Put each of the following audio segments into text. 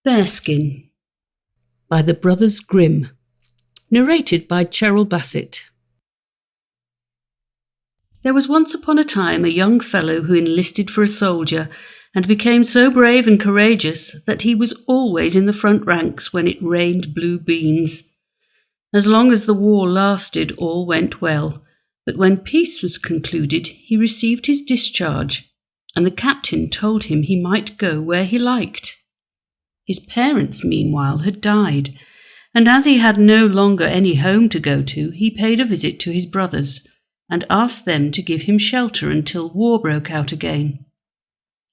Bearskin by the Brothers Grimm, narrated by Cheryl Bassett. There was once upon a time a young fellow who enlisted for a soldier and became so brave and courageous that he was always in the front ranks when it rained blue beans. As long as the war lasted, all went well, but when peace was concluded, he received his discharge, and the captain told him he might go where he liked. His parents, meanwhile, had died, and as he had no longer any home to go to, he paid a visit to his brothers and asked them to give him shelter until war broke out again.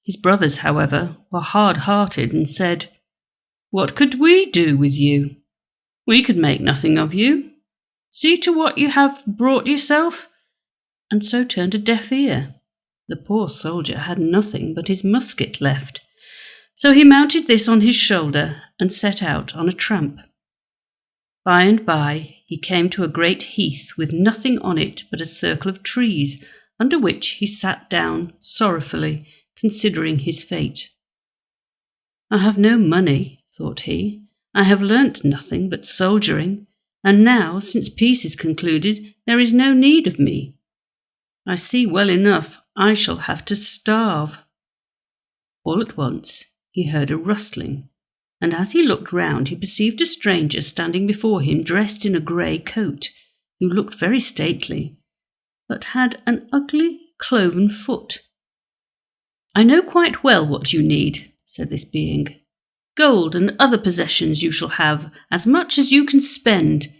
His brothers, however, were hard-hearted and said, "What could we do with you? We could make nothing of you. See to what you have brought yourself," and so turned a deaf ear. The poor soldier had nothing but his musket left, so he mounted this on his shoulder and set out on a tramp. By and by he came to a great heath with nothing on it but a circle of trees, under which he sat down sorrowfully, considering his fate. "I have no money," thought he. "I have learnt nothing but soldiering, and now, since peace is concluded, there is no need of me. I see well enough I shall have to starve." All at once he heard a rustling, and as he looked round he perceived a stranger standing before him dressed in a grey coat, who looked very stately, but had an ugly cloven foot. "I know quite well what you need," said this being. "Gold and other possessions you shall have, as much as you can spend.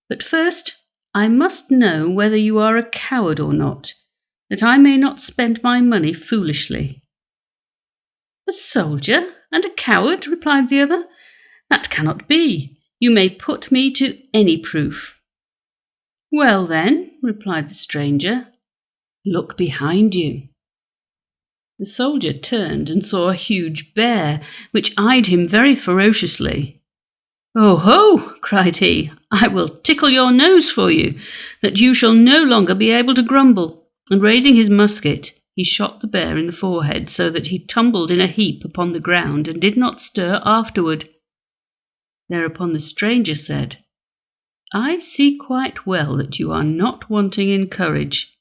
But first I must know whether you are a coward or not, that I may not spend my money foolishly." "A soldier and a coward?" replied the other. "That cannot be. You may put me to any proof." "Well then," replied the stranger, "look behind you." The soldier turned and saw a huge bear, which eyed him very ferociously. "Oh ho!" cried he, "I will tickle your nose for you, that you shall no longer be able to grumble." And raising his musket, he shot the bear in the forehead, so that he tumbled in a heap upon the ground and did not stir afterward. Thereupon the stranger said, "I see quite well that you are not wanting in courage,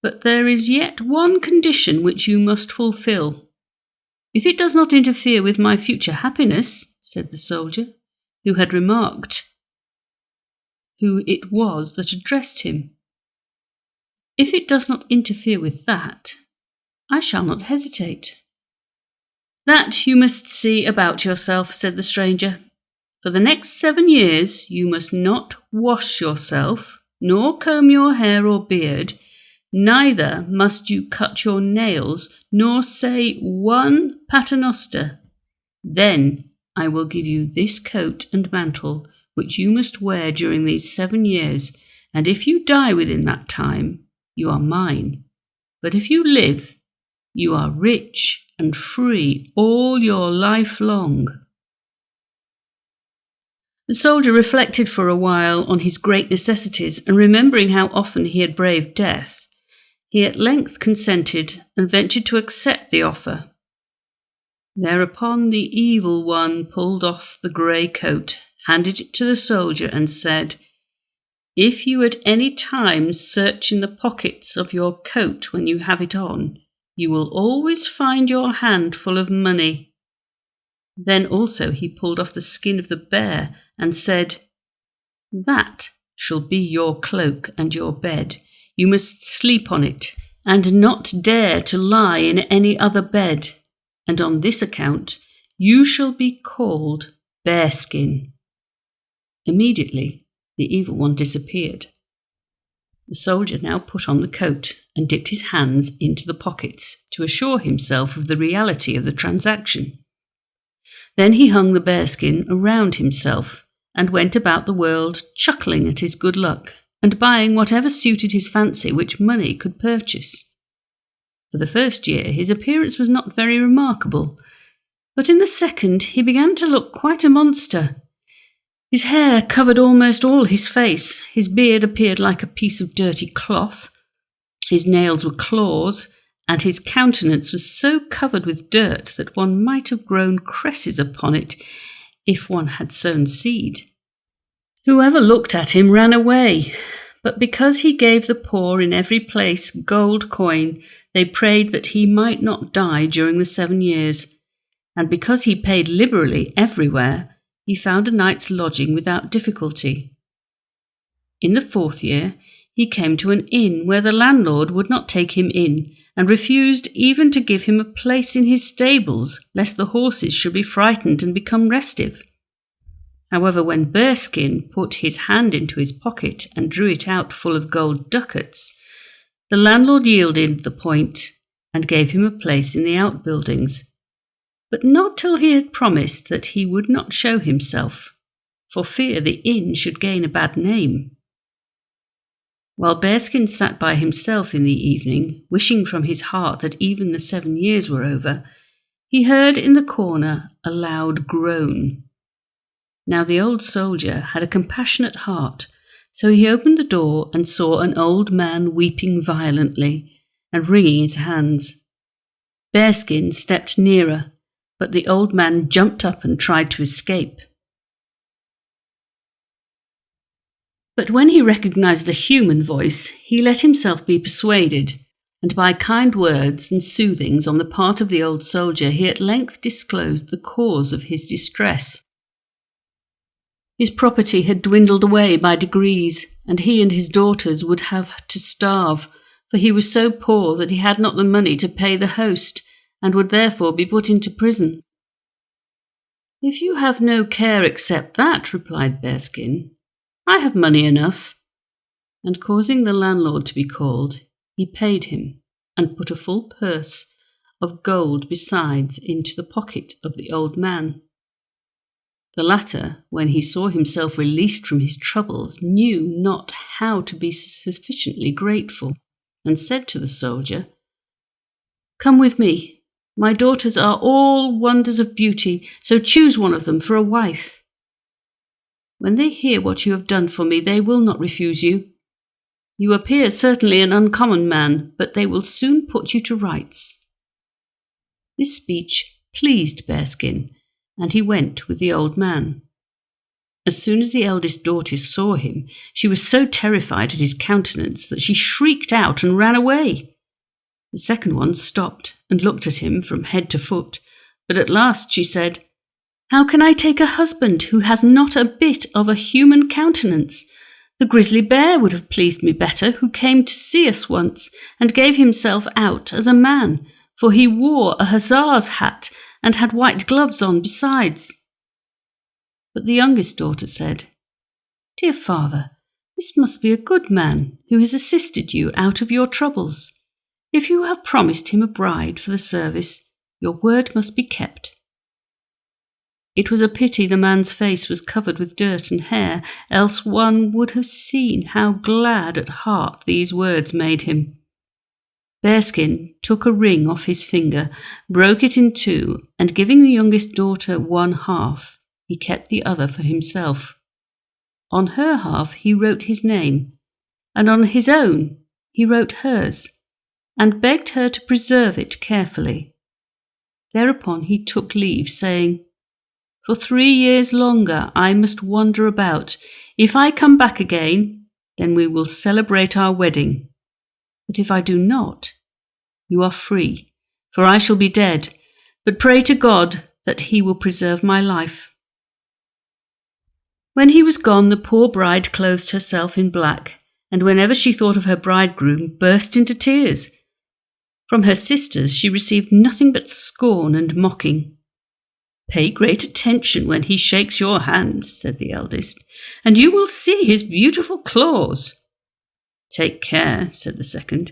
but there is yet one condition which you must fulfill." "If it does not interfere with my future happiness," said the soldier, who had remarked who it was that addressed him. "If it does not interfere with that, I shall not hesitate." "That you must see about yourself," said the stranger. "For the next 7 years you must not wash yourself, nor comb your hair or beard, neither must you cut your nails, nor say one paternoster. Then I will give you this coat and mantle, which you must wear during these 7 years, and if you die within that time, you are mine. But if you live, you are rich and free all your life long." The soldier reflected for a while on his great necessities, and remembering how often he had braved death, he at length consented and ventured to accept the offer. Thereupon the evil one pulled off the grey coat, handed it to the soldier, and said, "If you at any time search in the pockets of your coat when you have it on, you will always find your hand full of money." Then also he pulled off the skin of the bear and said, "That shall be your cloak and your bed. You must sleep on it, and not dare to lie in any other bed, and on this account you shall be called Bearskin." Immediately the evil one disappeared. The soldier now put on the coat and dipped his hands into the pockets to assure himself of the reality of the transaction. Then he hung the bearskin around himself and went about the world chuckling at his good luck and buying whatever suited his fancy which money could purchase. For the first year his appearance was not very remarkable, but in the second he began to look quite a monster. His hair covered almost all his face, his beard appeared like a piece of dirty cloth, his nails were claws, and his countenance was so covered with dirt that one might have grown cresses upon it if one had sown seed. Whoever looked at him ran away, but because he gave the poor in every place gold coin, they prayed that he might not die during the 7 years, and because he paid liberally everywhere, he found a night's lodging without difficulty. In the 4th year, he came to an inn where the landlord would not take him in, and refused even to give him a place in his stables, lest the horses should be frightened and become restive. However, when Bearskin put his hand into his pocket and drew it out full of gold ducats, the landlord yielded the point and gave him a place in the outbuildings, but not till he had promised that he would not show himself, for fear the inn should gain a bad name. While Bearskin sat by himself in the evening, wishing from his heart that even the 7 years were over, he heard in the corner a loud groan. Now the old soldier had a compassionate heart, so he opened the door and saw an old man weeping violently and wringing his hands. Bearskin stepped nearer, but the old man jumped up and tried to escape. But when he recognized a human voice, he let himself be persuaded, and by kind words and soothings on the part of the old soldier, he at length disclosed the cause of his distress. His property had dwindled away by degrees, and he and his daughters would have to starve, for he was so poor that he had not the money to pay the host, and would therefore be put into prison. "If you have no care except that," replied Bearskin, "I have money enough." And causing the landlord to be called, he paid him, and put a full purse of gold besides into the pocket of the old man. The latter, when he saw himself released from his troubles, knew not how to be sufficiently grateful, and said to the soldier, "Come with me. My daughters are all wonders of beauty, so choose one of them for a wife. When they hear what you have done for me, they will not refuse you. You appear certainly an uncommon man, but they will soon put you to rights." This speech pleased Bearskin, and he went with the old man. As soon as the eldest daughter saw him, she was so terrified at his countenance that she shrieked out and ran away. The second one stopped and looked at him from head to foot, but at last she said, "How can I take a husband who has not a bit of a human countenance? The grizzly bear would have pleased me better, who came to see us once and gave himself out as a man, for he wore a hussar's hat and had white gloves on besides." But the youngest daughter said, "Dear father, this must be a good man who has assisted you out of your troubles. If you have promised him a bride for the service, your word must be kept." It was a pity the man's face was covered with dirt and hair, else one would have seen how glad at heart these words made him. Bearskin took a ring off his finger, broke it in two, and giving the youngest daughter one half, he kept the other for himself. On her half he wrote his name, and on his own he wrote hers, and begged her to preserve it carefully. Thereupon he took leave, saying, "For 3 years longer I must wander about. If I come back again, then we will celebrate our wedding. But if I do not, you are free, for I shall be dead, but pray to God that he will preserve my life." When he was gone, the poor bride clothed herself in black, and whenever she thought of her bridegroom, burst into tears. From her sisters she received nothing but scorn and mocking. "Pay great attention when he shakes your hand," said the eldest, "and you will see his beautiful claws." "Take care," said the second.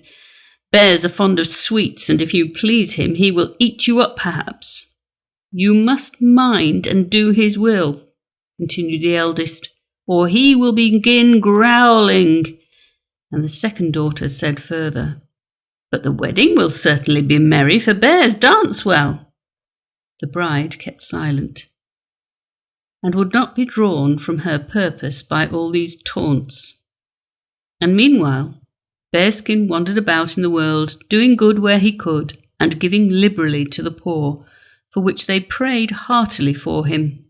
"Bears are fond of sweets, and if you please him, he will eat you up perhaps." "You must mind and do his will," continued the eldest, "or he will begin growling." And the second daughter said further, "But the wedding will certainly be merry, for bears dance well." The bride kept silent, and would not be drawn from her purpose by all these taunts. And meanwhile, Bearskin wandered about in the world, doing good where he could, and giving liberally to the poor, for which they prayed heartily for him.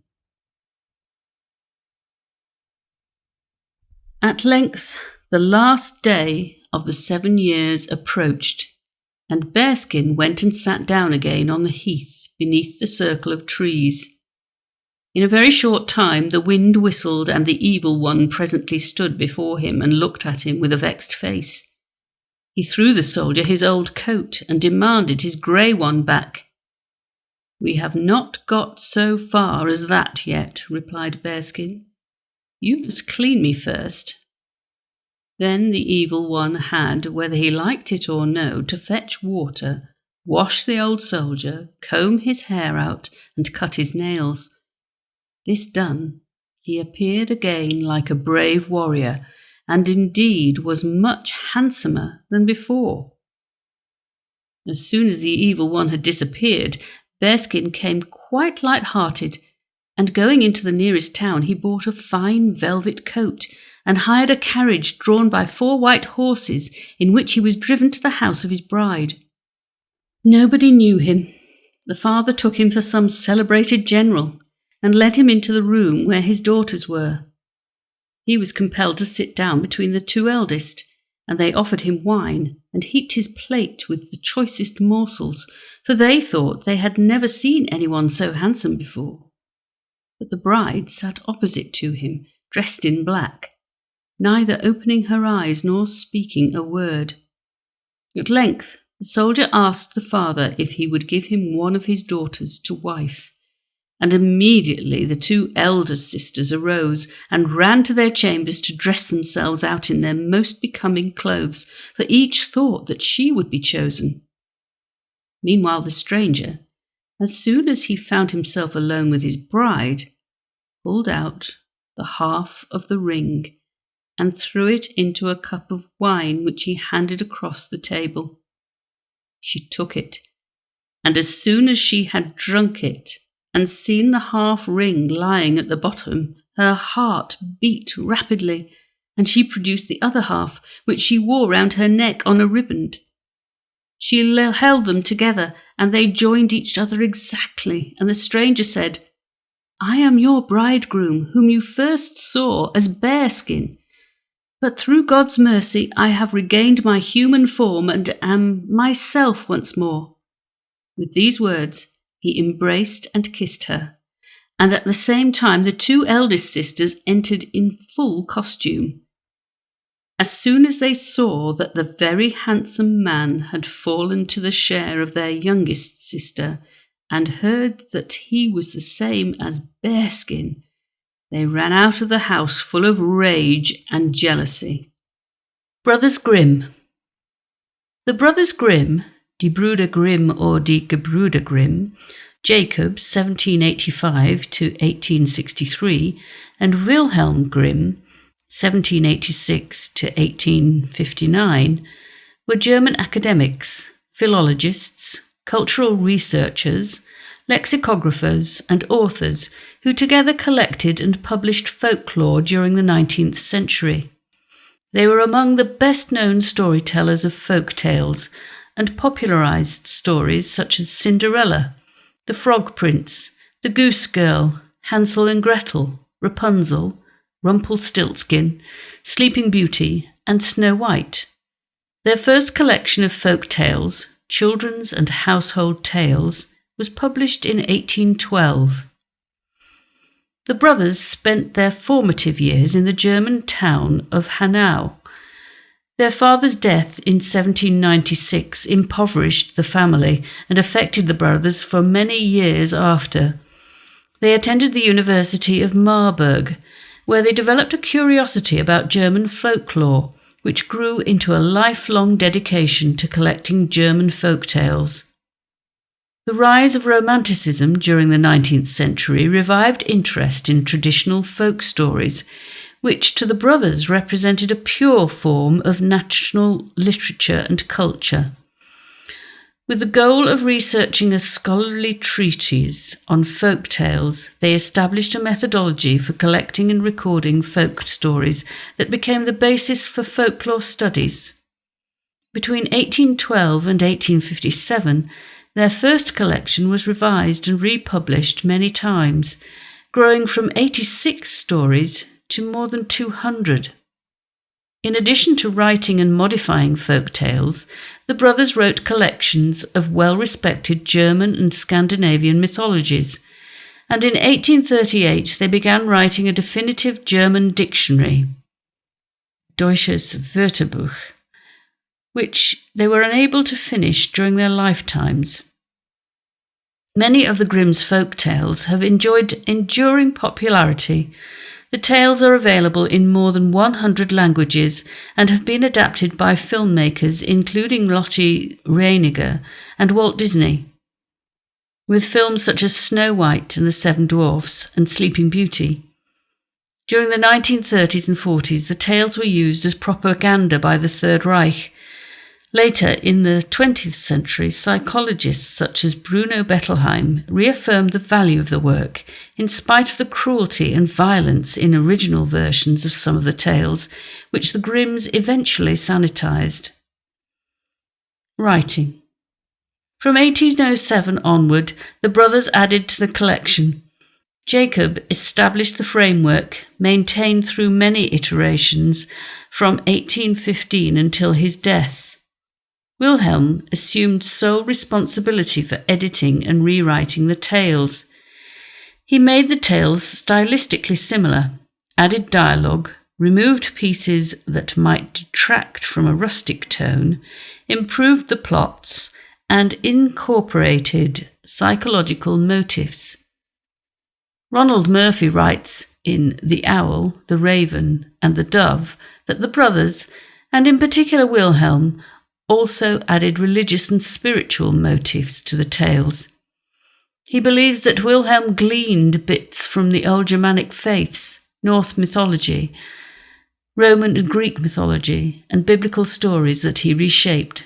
At length the last day of the 7 years approached, and Bearskin went and sat down again on the heath beneath the circle of trees. In a very short time the wind whistled, and the evil one presently stood before him and looked at him with a vexed face. He threw the soldier his old coat and demanded his grey one back. "We have not got so far as that yet," replied Bearskin. "You must clean me first." Then the evil one had, whether he liked it or no, to fetch water, wash the old soldier, comb his hair out, and cut his nails. This done, he appeared again like a brave warrior, and indeed was much handsomer than before. As soon as the evil one had disappeared, Bearskin came quite light-hearted, and going into the nearest town he bought a fine velvet coat and hired a carriage drawn by 4 white horses, in which he was driven to the house of his bride. Nobody knew him. The father took him for some celebrated general, and led him into the room where his daughters were. He was compelled to sit down between the 2 eldest, and they offered him wine, and heaped his plate with the choicest morsels, for they thought they had never seen anyone so handsome before. But the bride sat opposite to him, dressed in black, neither opening her eyes nor speaking a word. At length the soldier asked the father if he would give him one of his daughters to wife, and immediately the 2 elder sisters arose and ran to their chambers to dress themselves out in their most becoming clothes, for each thought that she would be chosen. Meanwhile the stranger, as soon as he found himself alone with his bride, pulled out the half of the ring and threw it into a cup of wine which he handed across the table. She took it, and as soon as she had drunk it and seen the half ring lying at the bottom, her heart beat rapidly, and she produced the other half, which she wore round her neck on a riband. She held them together, and they joined each other exactly, and the stranger said, "I am your bridegroom, whom you first saw as Bearskin, but through God's mercy I have regained my human form and am myself once more." With these words he embraced and kissed her, and at the same time the 2 eldest sisters entered in full costume. As soon as they saw that the very handsome man had fallen to the share of their youngest sister, and heard that he was the same as Bearskin, they ran out of the house full of rage and jealousy. Brothers Grimm. The brothers Grimm, die Brüder Grimm or die Gebrüder Grimm, Jacob 1785 to 1863, and Wilhelm Grimm 1786 to 1859, were German academics, philologists, cultural researchers, lexicographers and authors who together collected and published folklore during the 19th century. They were among the best-known storytellers of folk tales and popularized stories such as Cinderella, The Frog Prince, The Goose Girl, Hansel and Gretel, Rapunzel, Rumpelstiltskin, Sleeping Beauty, and Snow White. Their first collection of folk tales, Children's and Household Tales, was published in 1812. The brothers spent their formative years in the German town of Hanau. Their father's death in 1796 impoverished the family and affected the brothers for many years after. They attended the University of Marburg, where they developed a curiosity about German folklore, which grew into a lifelong dedication to collecting German folk tales. The rise of Romanticism during the 19th century revived interest in traditional folk stories, which to the brothers represented a pure form of national literature and culture. With the goal of researching a scholarly treatise on folk tales, they established a methodology for collecting and recording folk stories that became the basis for folklore studies. Between 1812 and 1857, their first collection was revised and republished many times, growing from 86 stories to more than 200. In addition to writing and modifying folk tales, the brothers wrote collections of well-respected German and Scandinavian mythologies, and in 1838 they began writing a definitive German dictionary, Deutsches Wörterbuch, which they were unable to finish during their lifetimes. Many of the Grimm's folk tales have enjoyed enduring popularity. The tales are available in more than 100 languages and have been adapted by filmmakers including Lotte Reiniger and Walt Disney, with films such as Snow White and the Seven Dwarfs and Sleeping Beauty. During the 1930s and 40s, the tales were used as propaganda by the Third Reich. Later, in the 20th century, psychologists such as Bruno Bettelheim reaffirmed the value of the work, in spite of the cruelty and violence in original versions of some of the tales, which the Grimms eventually sanitized. Writing. From 1807 onward, the brothers added to the collection. Jacob established the framework, maintained through many iterations, from 1815 until his death. Wilhelm assumed sole responsibility for editing and rewriting the tales. He made the tales stylistically similar, added dialogue, removed pieces that might detract from a rustic tone, improved the plots, and incorporated psychological motifs. Ronald Murphy writes in The Owl, the Raven, and the Dove that the brothers, and in particular Wilhelm, also added religious and spiritual motifs to the tales. He believes that Wilhelm gleaned bits from the old Germanic faiths, Norse mythology, Roman and Greek mythology, and biblical stories that he reshaped.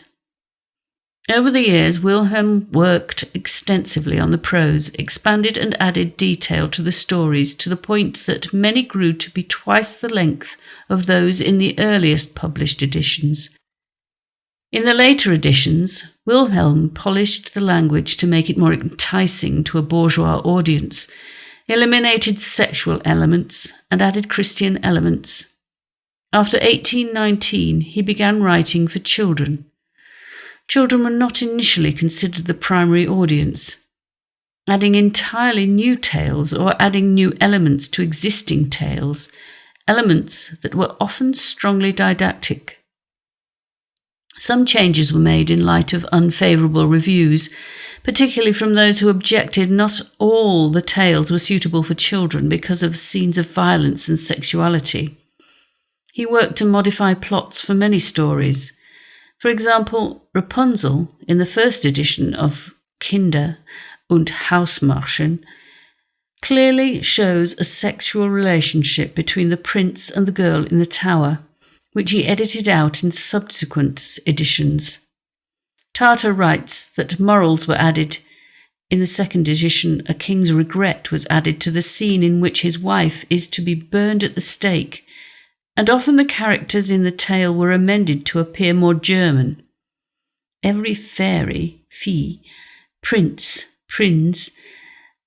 Over the years, Wilhelm worked extensively on the prose, expanded and added detail to the stories to the point that many grew to be twice the length of those in the earliest published editions. In the later editions, Wilhelm polished the language to make it more enticing to a bourgeois audience, eliminated sexual elements, and added Christian elements. After 1819, he began writing for children. Children were not initially considered the primary audience. Adding entirely new tales or adding new elements to existing tales, elements that were often strongly didactic. Some changes were made in light of unfavourable reviews, particularly from those who objected not all the tales were suitable for children because of scenes of violence and sexuality. He worked to modify plots for many stories. For example, Rapunzel, in the first edition of Kinder- und Hausmärchen, clearly shows a sexual relationship between the prince and the girl in the tower, which he edited out in subsequent editions. Tarter writes that morals were added. In the second edition, A King's Regret was added to the scene in which his wife is to be burned at the stake, and often the characters in the tale were amended to appear more German. Every fairy, fee, prince, prinz,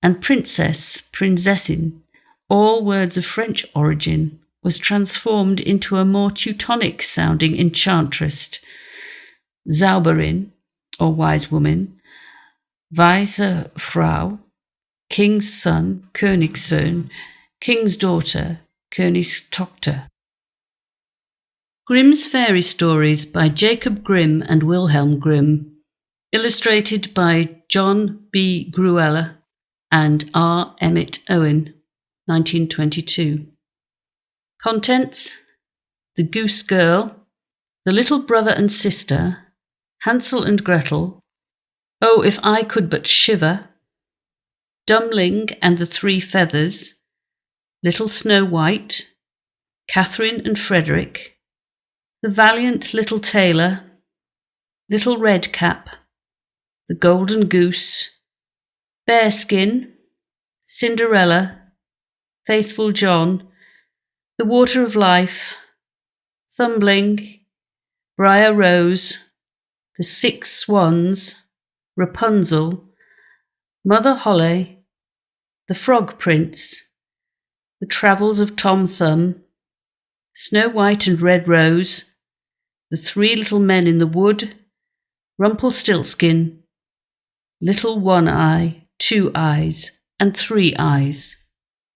and princess, prinzessin, all words of French origin, was transformed into a more Teutonic-sounding enchantress, Zauberin, or wise woman, Weise Frau, King's son, Königssohn, King's daughter, Königstochter. Grimm's Fairy Stories by Jacob Grimm and Wilhelm Grimm, illustrated by John B. Grueller and R. Emmett Owen, 1922. Contents: The Goose Girl, The Little Brother and Sister, Hansel and Gretel, Oh, If I Could But Shiver, Dummling and the Three Feathers, Little Snow White, Catherine and Frederick, The Valiant Little Tailor, Little Red Cap, The Golden Goose, Bearskin, Cinderella, Faithful John, The Water of Life, Thumbling, Briar Rose, The Six Swans, Rapunzel, Mother Holle, The Frog Prince, The Travels of Tom Thumb, Snow White and Red Rose, The Three Little Men in the Wood, Rumpelstiltskin, Little One Eye, Two Eyes, and Three Eyes.